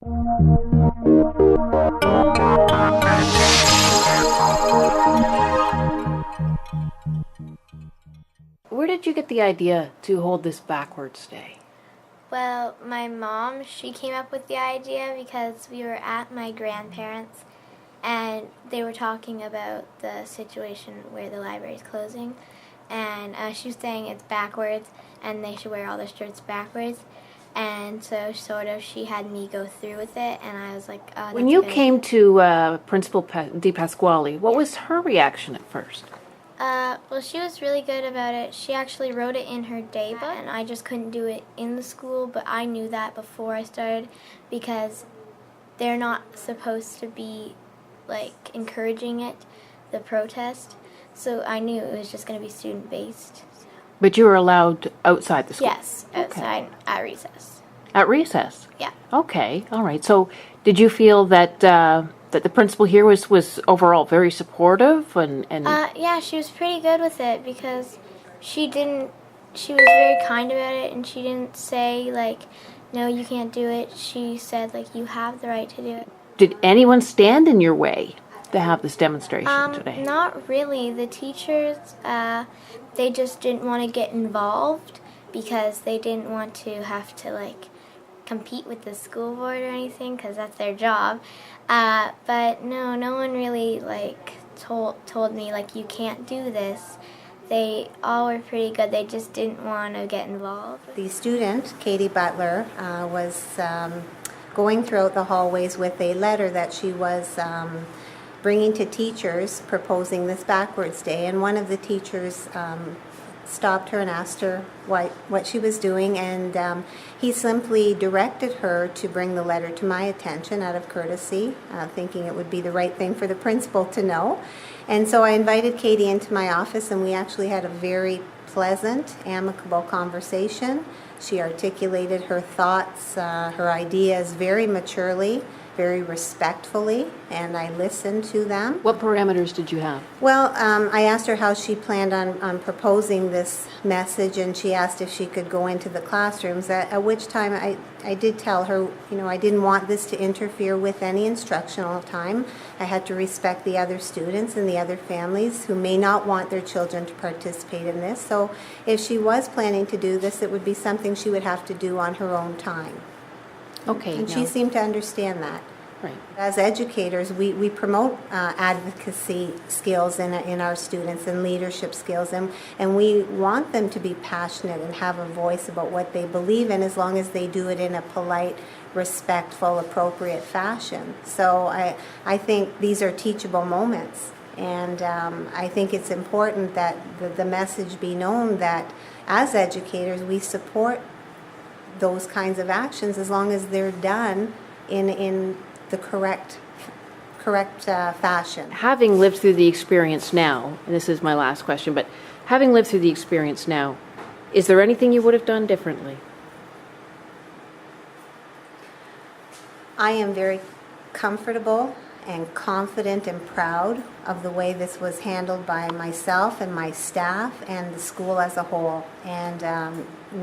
Where did you get the idea to hold this backwards day? Well, my mom, she came up with the idea because we were at my grandparents' and they were talking about the situation where the library is closing, and she was saying it's backwards and they should wear all their shirts backwards, and so sort of she had me go through with it, and I was like, oh, When you came to Principal Di Pasquale, what was her reaction at first? Well, she was really good about it. She actually wrote it in her daybook, and I just couldn't do it in the school, but I knew that before I started because they're not supposed to be like encouraging it, the protest, so I knew it was just going to be student-based. So. But you were allowed outside the school? Yes, outside at recess. At recess? Yeah. Okay, all right. So did you feel that that the principal here was overall very supportive and yeah, she was pretty good with it because she was very kind about it, and she didn't say like, no, you can't do it. She said like, you have the right to do it. Did anyone stand in your way to have this demonstration today? Not really. The teachers, they just didn't want to get involved because they didn't want to have to like compete with the school board or anything because that's their job. But no one really like told me like you can't do this. They all were pretty good. They just didn't want to get involved. The student, Katie Butler, was going throughout the hallways with a letter that she was bringing to teachers proposing this backwards day, and one of the teachers stopped her and asked her what she was doing, and he simply directed her to bring the letter to my attention out of courtesy, thinking it would be the right thing for the principal to know. And so I invited Katie into my office, and we actually had a very pleasant, amicable conversation. She articulated her thoughts, her ideas very maturely, very respectfully, and I listened to them. What parameters did you have? Well, I asked her how she planned on proposing this message, and she asked if she could go into the classrooms, at which time I did tell her, I didn't want this to interfere with any instructional time. I had to respect the other students and the other families who may not want their children to participate in this. So if she was planning to do this, it would be something she would have to do on her own time. Okay. And she seemed to understand that. Right. As educators, we promote advocacy skills in our students and leadership skills, and we want them to be passionate and have a voice about what they believe in, as long as they do it in a polite, respectful, appropriate fashion. So I think these are teachable moments, and I think it's important that the message be known that as educators we support those kinds of actions as long as they're done in the correct fashion. Having lived through the experience now, and this is my last question, but having lived through the experience now, is there anything you would have done differently? I am very comfortable and confident and proud of the way this was handled by myself and my staff and the school as a whole. And I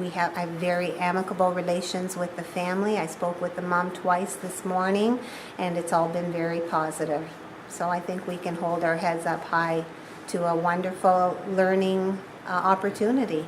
have very amicable relations with the family. I spoke with the mom twice this morning, and it's all been very positive. So I think we can hold our heads up high to a wonderful learning opportunity.